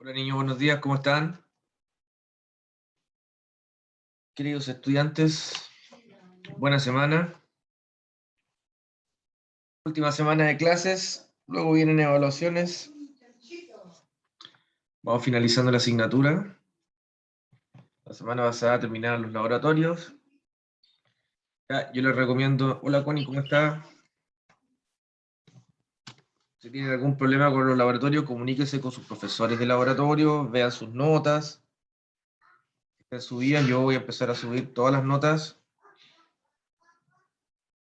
Hola niños, buenos días, ¿cómo están? Queridos estudiantes, buena semana. Última semana de clases, luego vienen evaluaciones. Vamos finalizando la asignatura. La semana pasada terminaron los laboratorios. Ya, yo les recomiendo, hola Connie, ¿cómo está? Si tienen algún problema con los laboratorios, comuníquese con sus profesores de laboratorio, vean sus notas. En su día yo voy a empezar a subir todas las notas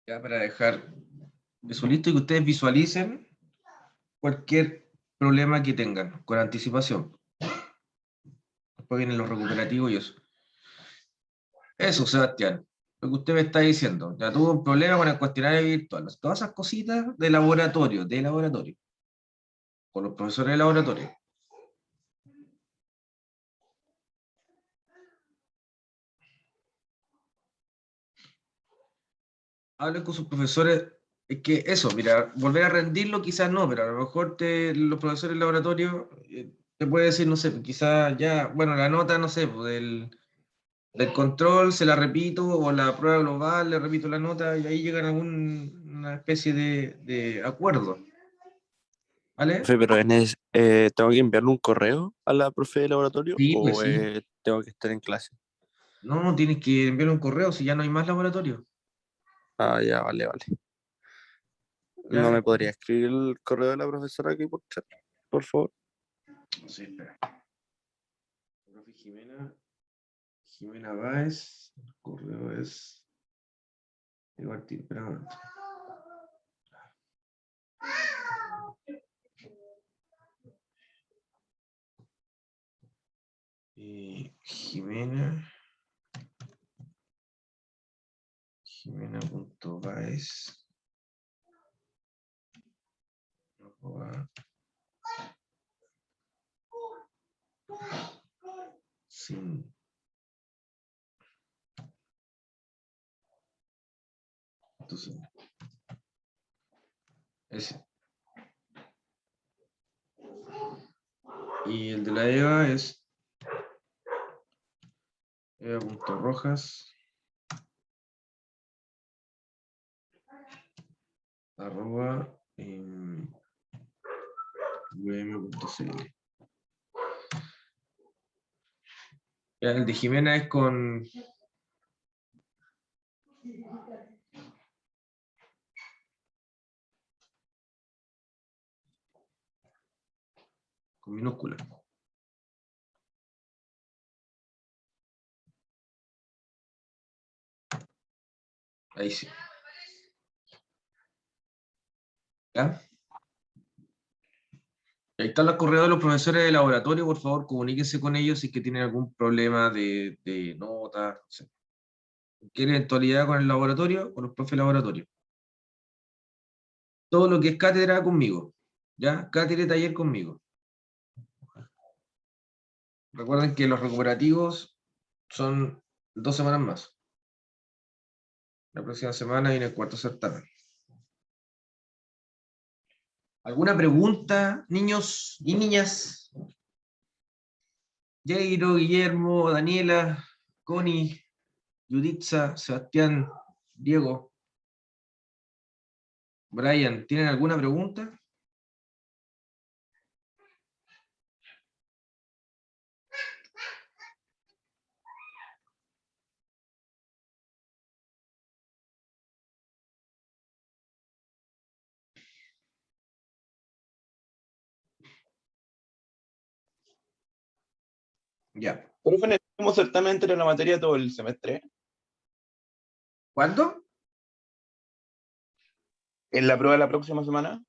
ya para dejar eso listo y que ustedes visualicen cualquier problema que tengan con anticipación. Después vienen los recuperativos y eso. Eso, Sebastián, lo que usted me está diciendo. Ya tuvo un problema con el cuestionario virtual. Todas esas cositas de laboratorio, con los profesores de laboratorio. Hablen con sus profesores. Es que eso, mira, volver a rendirlo quizás no, pero a lo mejor los profesores de laboratorio te puede decir, no sé, quizás ya, bueno, la nota, no sé, pues, del control se la repito, o la prueba global le repito la nota, y ahí llegan a una especie de acuerdo. ¿Vale? Profe, pero ¿tengo que enviarle un correo a la profe de laboratorio Sí, pues o sí. tengo que estar en clase? No, tienes que enviar un correo si ya no hay más laboratorio. Ah, ya, vale, vale. ¿No ¿Ya? me podría escribir el correo de la profesora aquí por chat, por favor? Sí, espera. Profe Jimena Báez, el correo es Martín, espera un momento. Jimena.Báez arroba, sin entonces, ese. Y el de la Eva es eva.rojas arroba um, Ya, el de Jimena es con minúscula. Ahí sí. ¿Ya? Ahí están los correos de los profesores de laboratorio, por favor, comuníquense con ellos si es que tienen algún problema de notas, no sé. Cualquier eventualidad con el laboratorio, con los profes de laboratorio. Todo lo que es cátedra conmigo, ¿ya? Cátedra y taller conmigo. Recuerden que los recuperativos son 2 semanas más. La próxima semana viene el cuarto certamen. ¿Alguna pregunta, niños y niñas? Jairo, Guillermo, Daniela, Connie, Yuditza, Sebastián, Diego, Brian, ¿tienen alguna pregunta? Ya. Profe, necesitamos certamen entre la materia todo el semestre. ¿Cuándo? ¿En la prueba de la próxima semana?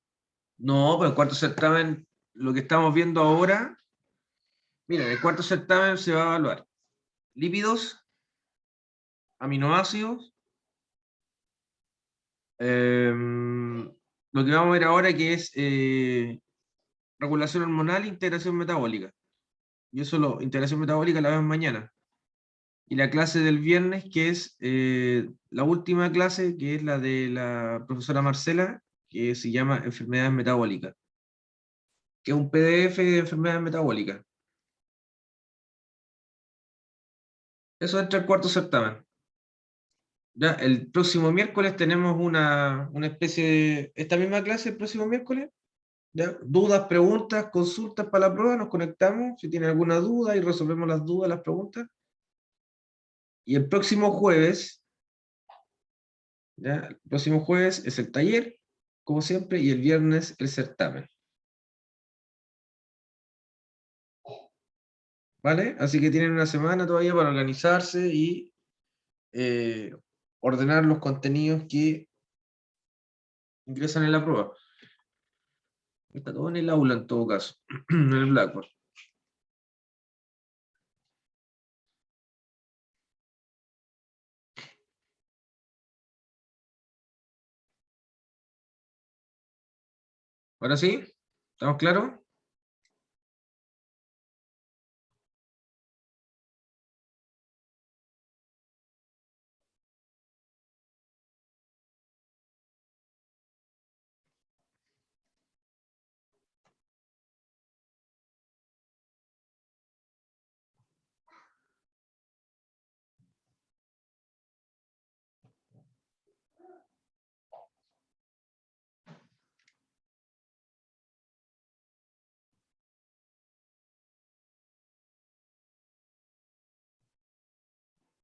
No, pues el cuarto certamen, lo que estamos viendo ahora, miren, el cuarto certamen se va a evaluar lípidos, aminoácidos, lo que vamos a ver ahora que es regulación hormonal e integración metabólica. Y eso, integración metabólica la vemos mañana. Y la clase del viernes, que es la última clase, que es la de la profesora Marcela, que se llama Enfermedades Metabólicas, que es un PDF de enfermedades metabólicas. Eso entra el cuarto certamen. Ya, el próximo miércoles tenemos una especie de... Esta misma clase el próximo miércoles. ¿Ya? Dudas, preguntas, consultas para la prueba, nos conectamos. Si tienen alguna duda y resolvemos las dudas, las preguntas. Y el próximo jueves, ¿ya? El próximo jueves es el taller, como siempre, y el viernes el certamen. ¿Vale? Así que tienen una semana todavía para organizarse y ordenar los contenidos que ingresan en la prueba. Está todo en el aula en todo caso, en el Blackboard. ¿Ahora sí? ¿Estamos claros?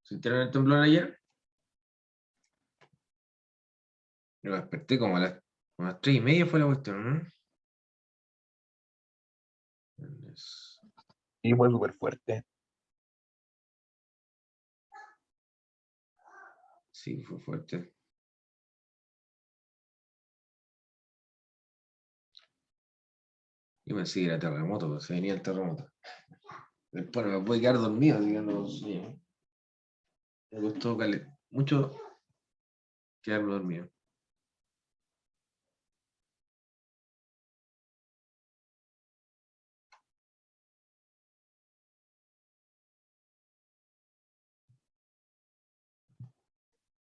¿Sintieron el temblor ayer? Yo me desperté como a las 3:30 fue la cuestión, ¿no? Y fue súper fuerte. Sí, fue fuerte. Yo pensé que era terremoto, pero se venía el terremoto. Después no me pude quedar dormido, así que no soñé. Me costó mucho quedarme dormido.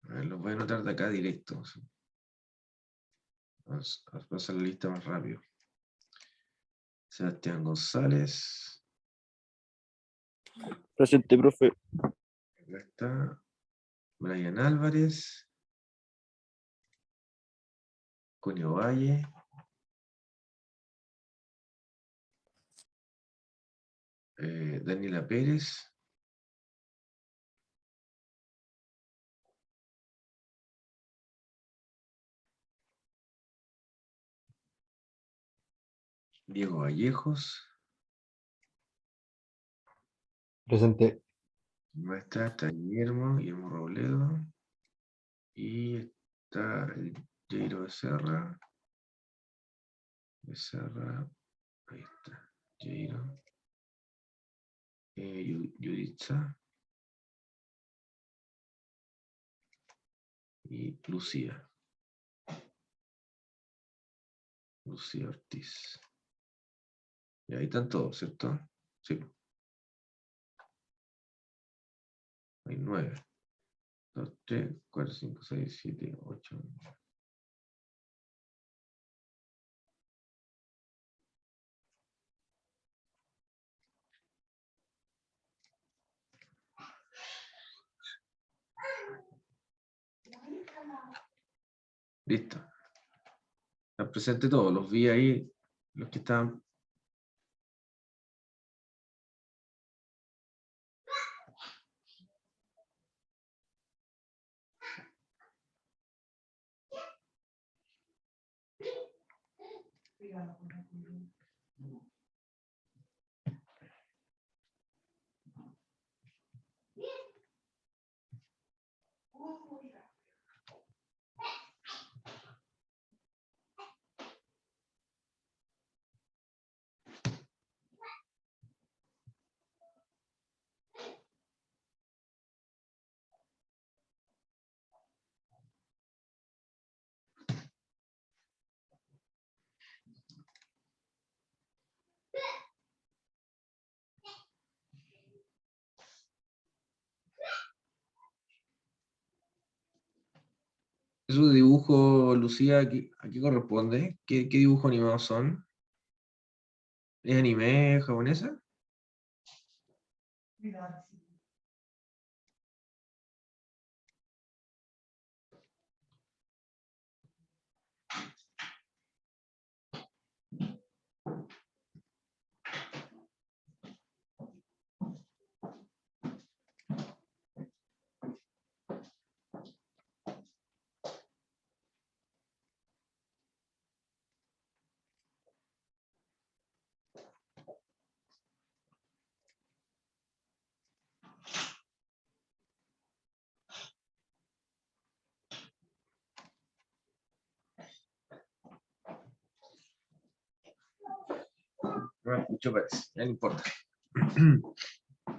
A ver, los voy a anotar de acá directo. Vamos a pasar la lista más rápido. Sebastián González. Presente, profe. Acá está. Brian Álvarez. Conio Valle. Daniela Pérez. Diego Vallejos. Presente. No está Guillermo Robledo. Y está el Jairo Becerra. Ahí está. Jairo. Yuritza. Y Lucía. Lucía Ortiz. Y ahí están todos, ¿cierto? Sí. Hay 9. 2, 3, 4, 5, 6, 7, 8. Listo. Están presentes todos. Los vi ahí. Los que estaban. ¿Esos dibujos, Lucía, a qué corresponde? ¿Qué dibujos animados son? ¿Es anime japonesa? No me escucho, parece. Ya no importa. A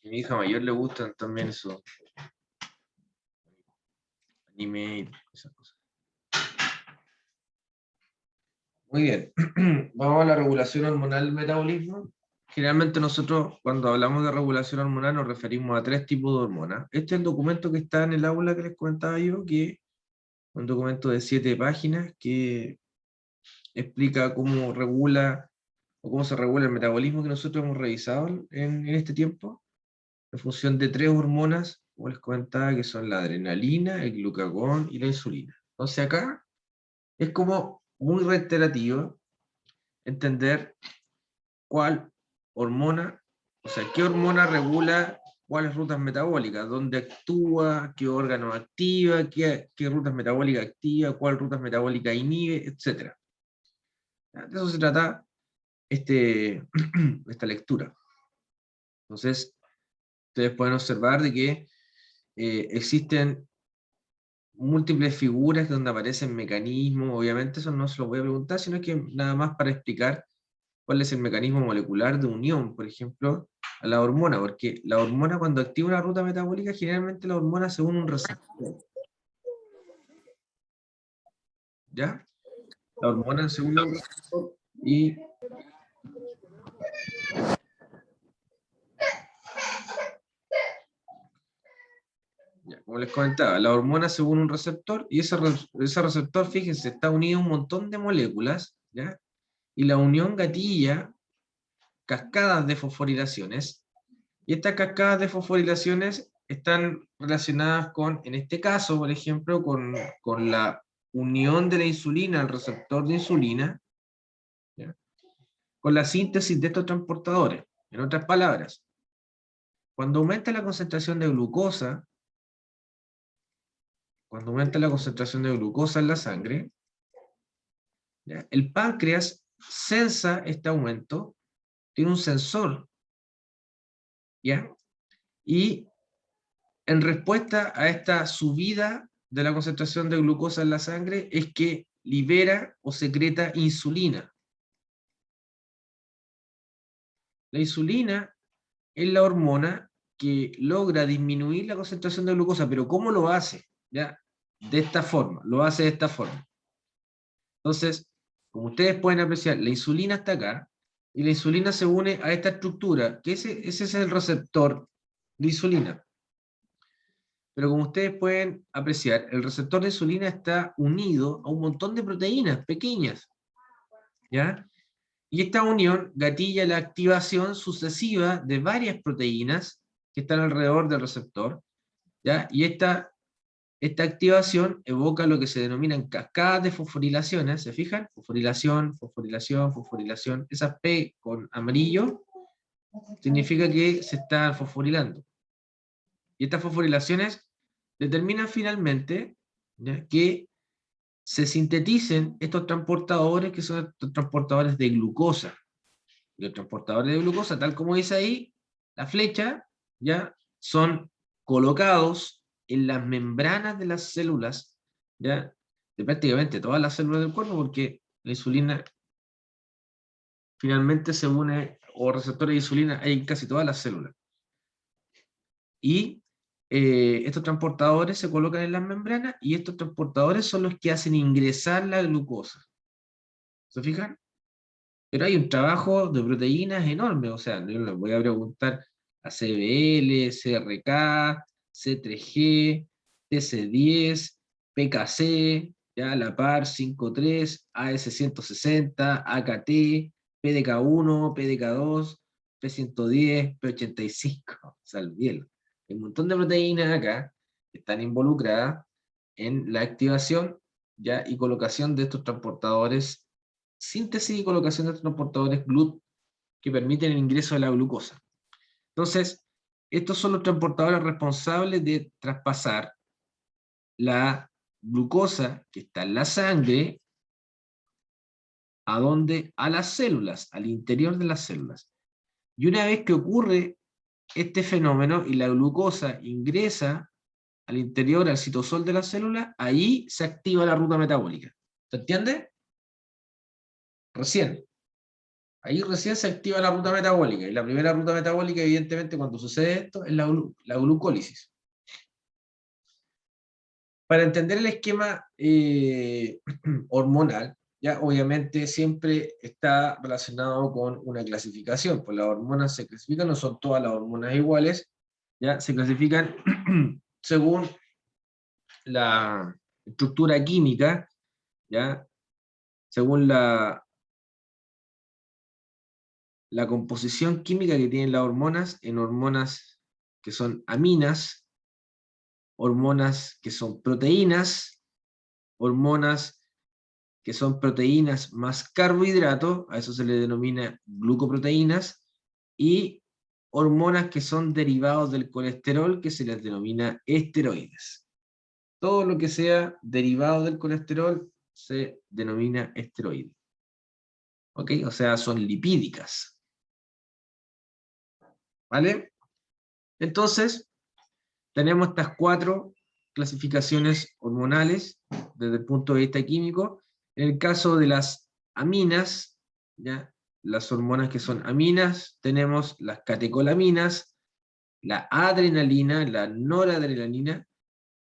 mi hija mayor le gustan también esos anime y esas cosas. Muy bien. Vamos a la regulación hormonal del metabolismo. Generalmente nosotros, cuando hablamos de regulación hormonal, nos referimos a 3 tipos de hormonas. Este es el documento que está en el aula que les comentaba yo, que es un documento de 7 páginas que explica cómo regula o cómo se regula el metabolismo que nosotros hemos revisado en este tiempo, en función de 3 hormonas, como les comentaba, que son la adrenalina, el glucagón y la insulina. Entonces acá es como muy reiterativo entender cuál hormona, o sea, qué hormona regula cuáles rutas metabólicas, dónde actúa, qué órgano activa, qué rutas metabólicas activa, cuál rutas metabólicas inhibe, etc. De eso se trata esta lectura. Entonces, ustedes pueden observar de que existen múltiples figuras donde aparecen mecanismos, obviamente eso no se lo voy a preguntar, sino que nada más para explicar cuál es el mecanismo molecular de unión, por ejemplo, a la hormona, porque la hormona cuando activa una ruta metabólica, generalmente la hormona se une a un receptor. ¿Ya? La hormona se une a un receptor y ya, como les comentaba, la hormona se une a un receptor y ese receptor, fíjense, está unido a un montón de moléculas, ¿ya? Y la unión gatilla cascadas de fosforilaciones, y estas cascadas de fosforilaciones están relacionadas con, en este caso, por ejemplo, con la unión de la insulina al receptor de insulina, ¿ya? Con la síntesis de estos transportadores. En otras palabras, cuando aumenta la concentración de glucosa, en la sangre, ¿ya? El páncreas sensa este aumento, tiene un sensor, ¿ya? Y en respuesta a esta subida de la concentración de glucosa en la sangre, es que libera o secreta insulina. La insulina es la hormona que logra disminuir la concentración de glucosa, pero ¿cómo lo hace? ¿Ya? De esta forma, lo hace de esta forma. Entonces, como ustedes pueden apreciar, la insulina está acá, y la insulina se une a esta estructura, que ese es el receptor de insulina. Pero como ustedes pueden apreciar, el receptor de insulina está unido a un montón de proteínas pequeñas, ¿ya? Y esta unión gatilla la activación sucesiva de varias proteínas que están alrededor del receptor, ¿ya? Y esta activación evoca lo que se denominan cascadas de fosforilaciones, ¿se fijan? Fosforilación, fosforilación, fosforilación. Esa P con amarillo significa que se está fosforilando. Y estas fosforilaciones determinan finalmente, ¿ya?, que se sinteticen estos transportadores, que son estos transportadores de glucosa. Y los transportadores de glucosa, tal como dice ahí, la flecha, ¿ya?, son colocados en las membranas de las células, ¿ya?, de prácticamente todas las células del cuerpo, porque la insulina finalmente se une, o receptores de insulina hay en casi todas las células. Y estos transportadores se colocan en las membranas, y estos transportadores son los que hacen ingresar la glucosa. ¿Se fijan? Pero hay un trabajo de proteínas enorme, o sea, yo les voy a preguntar a CBL, CRK, C3G, TC10, PKC, ya, la PAR 53, AS160, AKT, PDK1, PDK2, P110, P85, Salviel. Hay un montón de proteínas acá que están involucradas en la activación, ya, y colocación de estos transportadores, síntesis y colocación de estos transportadores GLUT que permiten el ingreso de la glucosa. Entonces, estos son los transportadores responsables de traspasar la glucosa que está en la sangre, ¿a dónde? A las células, al interior de las células. Y una vez que ocurre este fenómeno y la glucosa ingresa al interior, al citosol de la célula, ahí se activa la ruta metabólica. ¿Se entiende? Recién. Ahí recién se activa la ruta metabólica. Y la primera ruta metabólica, evidentemente, cuando sucede esto, es la glucólisis. Para entender el esquema hormonal, ya obviamente siempre está relacionado con una clasificación, pues las hormonas se clasifican, no son todas las hormonas iguales, ya se clasifican según la estructura química, ya según la composición química que tienen las hormonas, en hormonas que son aminas, hormonas que son proteínas, hormonas que son proteínas más carbohidratos, a eso se le denomina glucoproteínas, y hormonas que son derivados del colesterol, que se les denomina esteroides. Todo lo que sea derivado del colesterol se denomina esteroide. ¿Ok? O sea, son lipídicas. ¿Vale? Entonces, tenemos estas 4 clasificaciones hormonales desde el punto de vista químico. En el caso de las aminas, ¿ya? Las hormonas que son aminas, tenemos las catecolaminas, la adrenalina, la noradrenalina,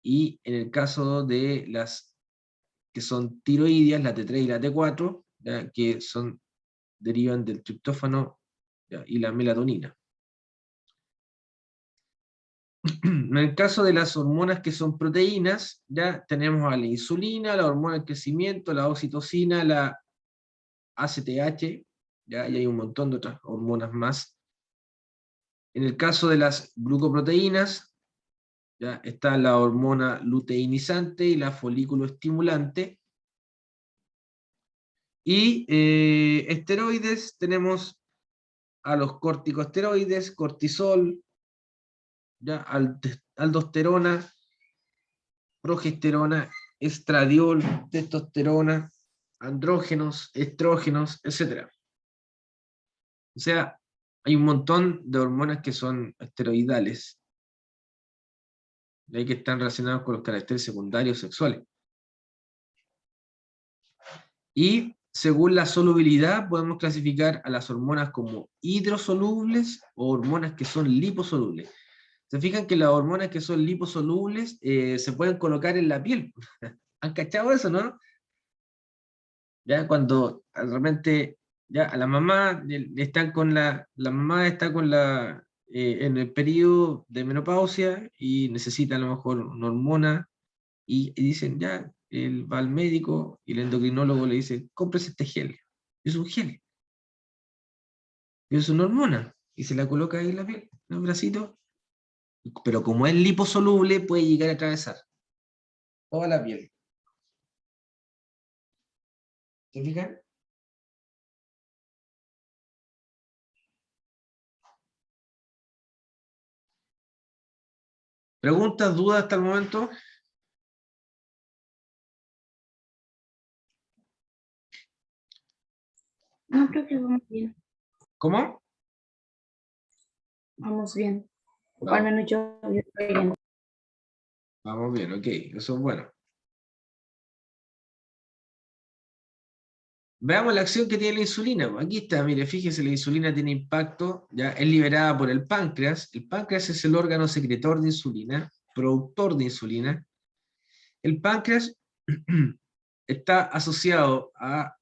y en el caso de las que son tiroideas, la T3 y la T4, ¿ya? Que derivan del triptófano, ¿ya? Y la melatonina. En el caso de las hormonas que son proteínas, ya tenemos a la insulina, la hormona del crecimiento, la oxitocina, la ACTH, ya, y hay un montón de otras hormonas más. En el caso de las glucoproteínas, ya está la hormona luteinizante y la folículo estimulante. Y esteroides, tenemos a los corticosteroides, cortisol, ya, aldosterona, progesterona, estradiol, testosterona, andrógenos, estrógenos, etc. O sea, hay un montón de hormonas que son esteroidales, de ahí que están relacionados con los caracteres secundarios sexuales. Y según la solubilidad podemos clasificar a las hormonas como hidrosolubles o hormonas que son liposolubles. Se fijan que las hormonas que son liposolubles se pueden colocar en la piel. ¿Han cachado eso, no? Ya cuando realmente ya a la mamá están con la mamá está con en el periodo de menopausia y necesita a lo mejor una hormona y dicen ya, él va al médico y el endocrinólogo le dice, cómprese este gel. Es un gel, es una hormona y se la coloca ahí en la piel, en el bracito, pero como es liposoluble puede llegar a atravesar toda la piel. ¿Se fijan? ¿Preguntas, dudas hasta el momento? No, creo que vamos bien. ¿Cómo? Vamos bien. O al Vamos, menos yo estoy bien. vamos bien, ok, eso es bueno. Veamos la acción que tiene la insulina. Aquí está, mire, fíjese, la insulina tiene impacto, ya es liberada por el páncreas. El páncreas es el órgano secretor de insulina, productor de insulina. El páncreas está asociado a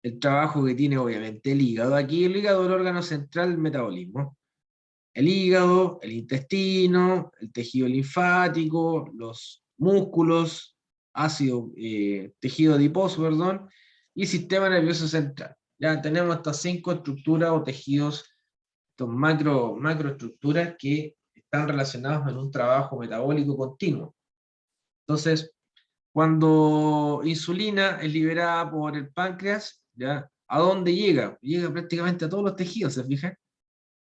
el trabajo que tiene obviamente el hígado. Aquí el hígado es el órgano central del metabolismo. El hígado, el intestino, el tejido linfático, los músculos, tejido adiposo, perdón, y sistema nervioso central. Ya tenemos estas 5 estructuras o tejidos, estas macroestructuras que están relacionados en un trabajo metabólico continuo. Entonces, cuando insulina es liberada por el páncreas, ¿ya? ¿A dónde llega? Llega prácticamente a todos los tejidos, ¿se fijan?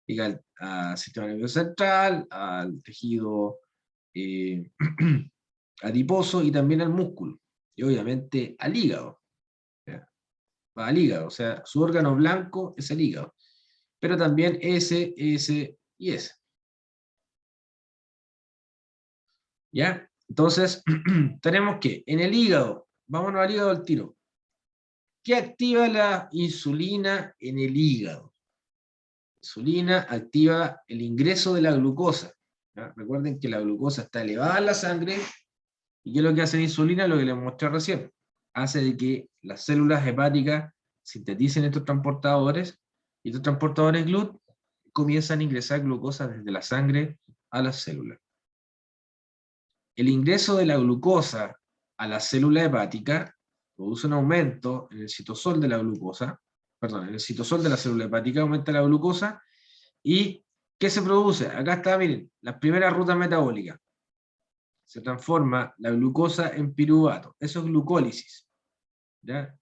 Llega al sistema nervioso central, al tejido eh, adiposo y también al músculo. Y obviamente al hígado. ¿Ya? Va al hígado, o sea, su órgano blanco es el hígado. Pero también S y S. ¿Ya? Entonces, tenemos que en el hígado, vámonos al hígado al tiro. ¿Qué activa la insulina en el hígado? La insulina activa el ingreso de la glucosa. ¿Ya? Recuerden que la glucosa está elevada en la sangre, y ¿qué es lo que hace la insulina? Lo que les mostré recién. Hace de que las células hepáticas sinteticen estos transportadores, y estos transportadores GLUT comienzan a ingresar glucosa desde la sangre a las células. El ingreso de la glucosa a la célula hepática produce un aumento en el citosol de la glucosa, perdón, en el citosol de la célula hepática aumenta la glucosa, y ¿qué se produce? Acá está, miren, las primeras rutas metabólicas. Se transforma la glucosa en piruvato, eso es glucólisis, ¿ya?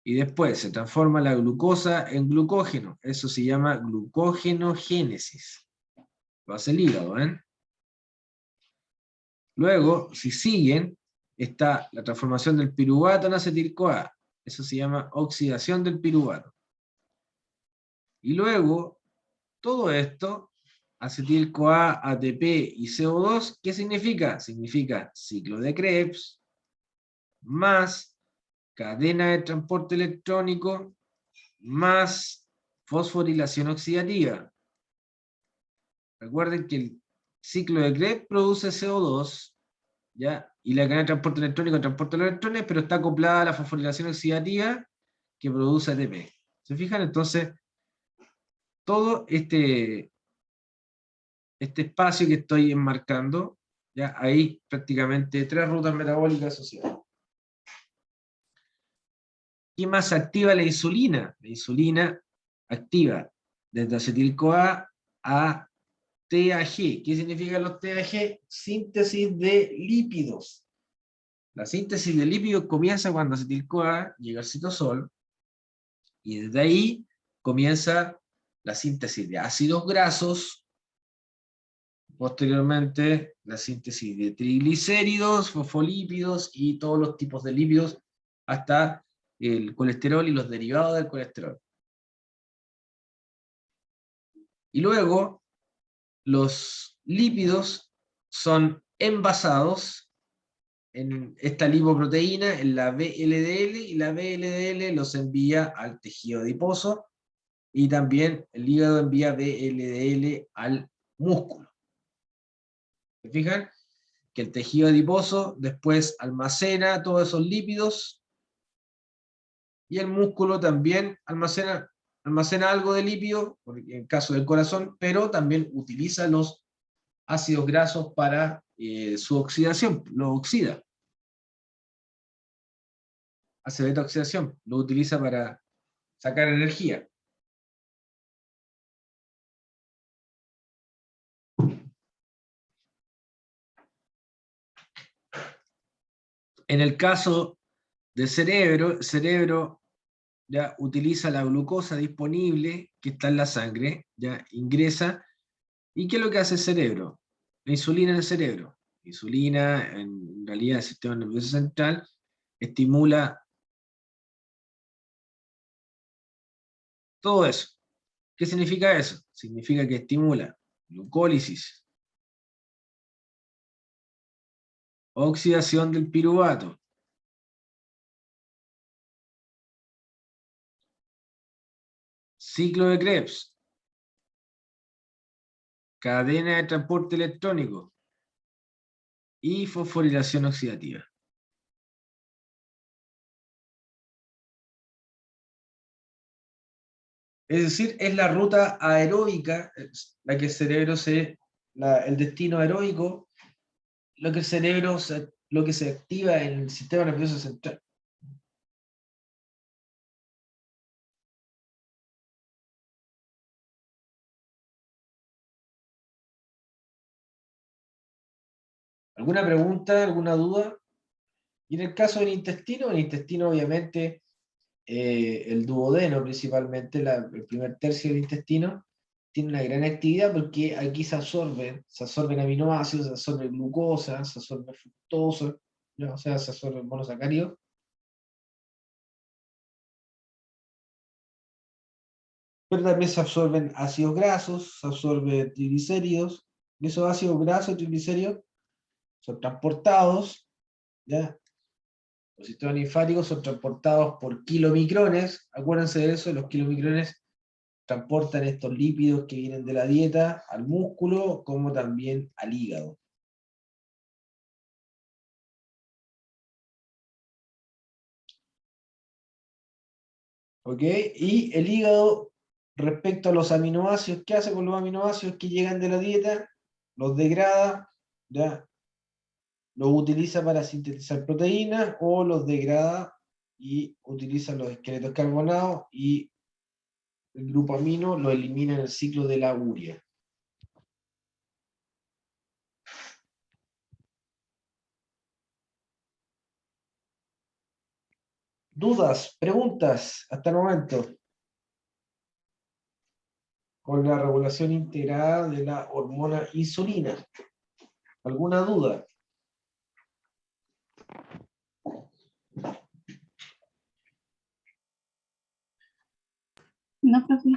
Y después se transforma la glucosa en glucógeno, eso se llama glucógenogénesis. Lo hace el hígado, ¿ven? Luego, si siguen, está la transformación del piruvato en acetil-CoA, eso se llama oxidación del piruvato. Y luego, todo esto, acetil-CoA, ATP y CO2, ¿qué significa? Significa ciclo de Krebs, más cadena de transporte electrónico, más fosforilación oxidativa. Recuerden que el ciclo de Krebs produce CO2, ¿ya? Y la cadena de transporte electrónico transporta los electrones, pero está acoplada a la fosforilación oxidativa que produce ATP. ¿Se fijan? Entonces, todo este espacio que estoy enmarcando, ya hay prácticamente 3 rutas metabólicas asociadas. ¿Qué más activa la insulina? La insulina activa desde acetil-CoA a TAG. ¿Qué significan los TAG? Síntesis de lípidos. La síntesis de lípidos comienza cuando acetil-CoA llega al citosol, y desde ahí comienza la síntesis de ácidos grasos, posteriormente la síntesis de triglicéridos, fosfolípidos y todos los tipos de lípidos, hasta el colesterol y los derivados del colesterol. Y luego, los lípidos son envasados en esta lipoproteína, en la VLDL, y la VLDL los envía al tejido adiposo, y también el hígado envía VLDL al músculo. ¿Se fijan? Que el tejido adiposo después almacena todos esos lípidos, y el músculo también almacena algo de lípido, en el caso del corazón, pero también utiliza los ácidos grasos para su oxidación, lo oxida. Hace beta oxidación, lo utiliza para sacar energía. En el caso del cerebro, el cerebro ya utiliza la glucosa disponible que está en la sangre, ya ingresa. ¿Y qué es lo que hace el cerebro? La insulina en el cerebro. La insulina, en realidad, el sistema nervioso central estimula todo eso. ¿Qué significa eso? Significa que estimula glucólisis, oxidación del piruvato, ciclo de Krebs, cadena de transporte electrónico y fosforilación oxidativa. Es decir, es la ruta aeróbica, la que el cerebro el destino aeróbico, lo que el cerebro lo que se activa en el sistema nervioso central. ¿Alguna pregunta, alguna duda? Y en el caso del intestino, obviamente, el duodeno principalmente, el primer tercio del intestino, tiene una gran actividad porque aquí se absorben aminoácidos, se absorbe glucosa, se absorbe fructosa, ¿no? O sea, se absorben monosacáridos. Pero también se absorben ácidos grasos, se absorben triglicéridos, y esos ácidos grasos y triglicéridos son transportados, ¿ya? Los sistemas linfáticos son transportados por kilomicrones. Acuérdense de eso, los kilomicrones transportan estos lípidos que vienen de la dieta al músculo, como también al hígado. ¿Ok? Y el hígado, respecto a los aminoácidos, ¿qué hace con los aminoácidos que llegan de la dieta? Los degrada, ¿ya? Los utiliza para sintetizar proteínas o los degrada y utiliza los esqueletos carbonados y el grupo amino lo elimina en el ciclo de la urea. ¿Dudas? ¿Preguntas hasta el momento? Con la regulación integrada de la hormona insulina. ¿Alguna duda? No, profe.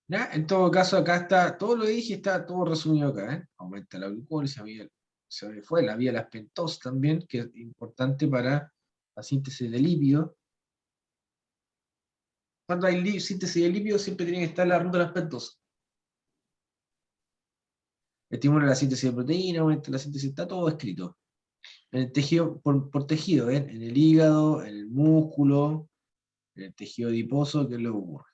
¿Ya? En todo caso, acá está, todo lo que dije está todo resumido acá, ¿eh? Aumenta la glucosa, se me fue la vía de las pentosas también, que es importante para la síntesis de lípidos. Cuando hay síntesis de lípidos siempre tiene que estar la ruta de las pentosas. Estimula la síntesis de proteína, aumenta la síntesis, está todo escrito. En el tejido, por tejido, ¿ven? En el hígado, en el músculo, en el tejido adiposo, ¿qué es lo que ocurre?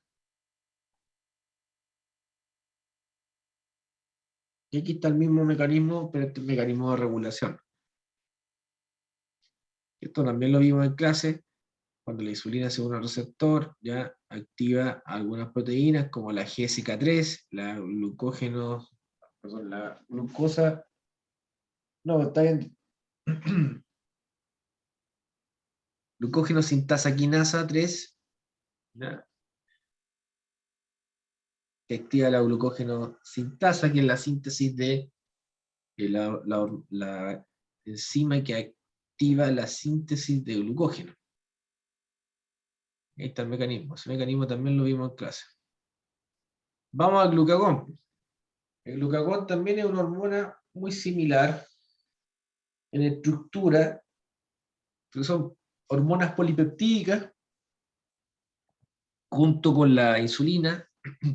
Y aquí está el mismo mecanismo, pero este es el mecanismo de regulación. Esto también lo vimos en clase, cuando la insulina se une al receptor, ya activa algunas proteínas como la GSK3, la la glucosa, no, está bien, glucógeno sintasa quinasa 3, ¿ya? Que activa la glucógeno sintasa, que es la síntesis de la enzima que activa la síntesis de glucógeno. Ahí está el mecanismo. Ese mecanismo también lo vimos en clase. Vamos al glucagón. El glucagón también es una hormona muy similar en estructura, que son hormonas polipeptídicas junto con la insulina,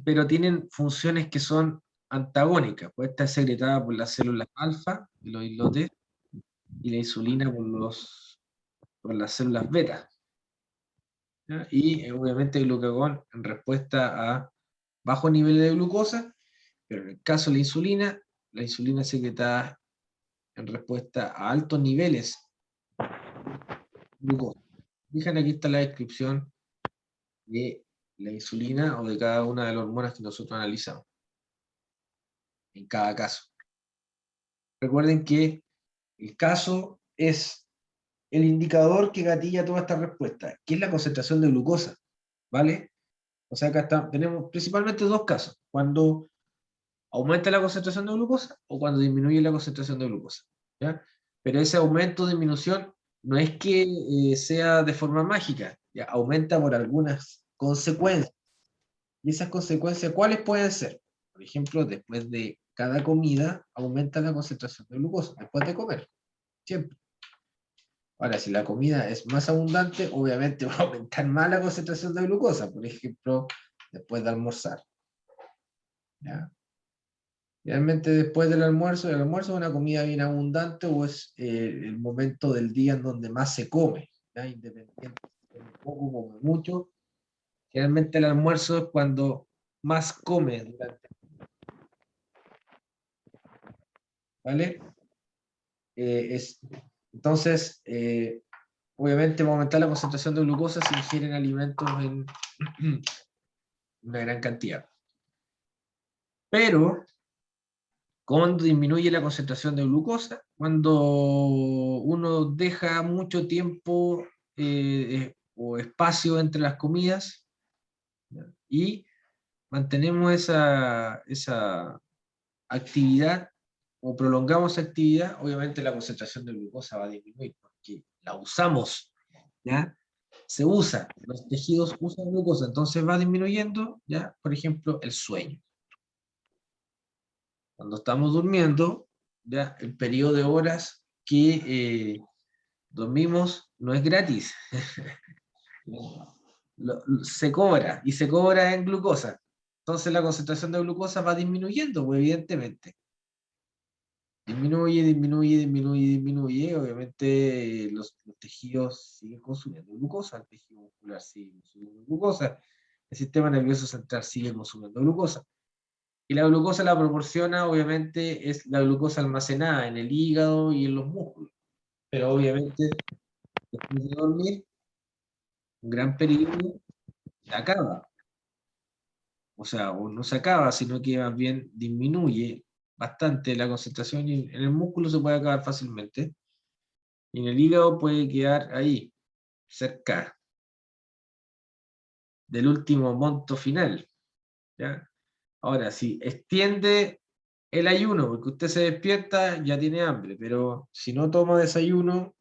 pero tienen funciones que son antagónicas, pues esta es secretada por las células alfa, los islotes, y la insulina por las células beta. ¿Ya? Y obviamente el glucagón en respuesta a bajos niveles de glucosa, pero en el caso de la insulina es secretada en respuesta a altos niveles de glucosa. Fíjense, aquí está la descripción de la insulina o de cada una de las hormonas que nosotros analizamos, en cada caso. Recuerden que el caso es el indicador que gatilla toda esta respuesta, que es la concentración de glucosa, ¿vale? O sea, acá tenemos principalmente dos casos, cuando aumenta la concentración de glucosa o cuando disminuye la concentración de glucosa, ¿ya? Pero ese aumento o disminución no es que sea de forma mágica, ¿ya? Aumenta por algunas consecuencias. ¿Y esas consecuencias cuáles pueden ser? Por ejemplo, después de cada comida aumenta la concentración de glucosa, después de comer, siempre. Ahora, si la comida es más abundante, obviamente va a aumentar más la concentración de glucosa, por ejemplo, después de almorzar. ¿Ya? Realmente después del almuerzo, el almuerzo es una comida bien abundante o es el momento del día en donde más se come, ¿ya? Independiente de un poco como mucho. Generalmente el almuerzo es cuando más come durante el día, ¿vale? Entonces, obviamente va a aumentar la concentración de glucosa si ingieren alimentos en una gran cantidad. Pero, cuando disminuye la concentración de glucosa, cuando uno deja mucho tiempo o espacio entre las comidas, ¿ya? Y mantenemos esa actividad o prolongamos esa actividad, obviamente la concentración de glucosa va a disminuir porque la usamos, ¿ya? Se usa, los tejidos usan glucosa, entonces va disminuyendo, ¿ya? Por ejemplo, el sueño. Cuando estamos durmiendo, ya el periodo de horas que dormimos no es gratis. Se cobra, y se cobra en glucosa. Entonces la concentración de glucosa va disminuyendo, pues, evidentemente. Disminuye, disminuye, disminuye, disminuye. Obviamente los tejidos siguen consumiendo glucosa, el tejido muscular sigue consumiendo glucosa, el sistema nervioso central sigue consumiendo glucosa. Y la glucosa la proporciona, obviamente, es la glucosa almacenada en el hígado y en los músculos. Pero obviamente, después de dormir, un gran periodo se acaba. O sea, o no se acaba, sino que más bien disminuye bastante la concentración y en el músculo se puede acabar fácilmente. Y en el hígado puede quedar ahí, cerca del último monto final. ¿Ya? Ahora, si extiende el ayuno, porque usted se despierta, ya tiene hambre, pero si no toma desayuno,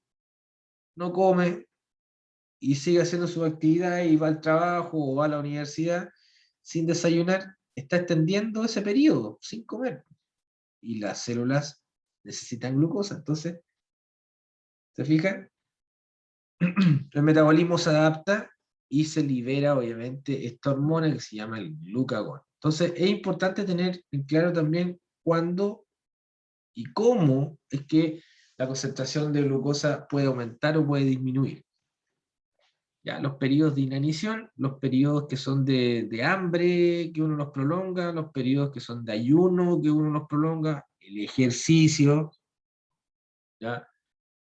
no come y sigue haciendo su actividad y va al trabajo o va a la universidad sin desayunar, está extendiendo ese periodo sin comer. Y las células necesitan glucosa. Entonces, ¿se fijan? El metabolismo se adapta y se libera, obviamente, esta hormona que se llama el glucagón. Entonces, es importante tener en claro también cuándo y cómo es que la concentración de glucosa puede aumentar o puede disminuir. Ya, los periodos de inanición, los periodos que son de hambre, que uno los prolonga, los periodos que son de ayuno, que uno los prolonga, el ejercicio, ¿ya?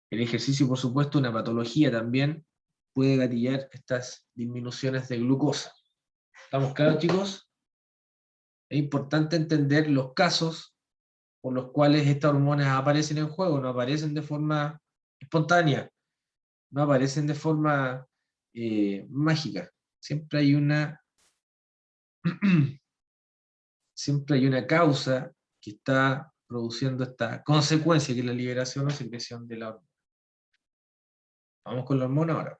El ejercicio, por supuesto, una patología también puede gatillar estas disminuciones de glucosa. ¿Estamos claros, chicos? Es importante entender los casos por los cuales estas hormonas aparecen en juego, no aparecen de forma espontánea, no aparecen de forma mágica. Siempre hay siempre hay una causa que está produciendo esta consecuencia, que es la liberación o secreción de la hormona. Vamos con la hormona ahora.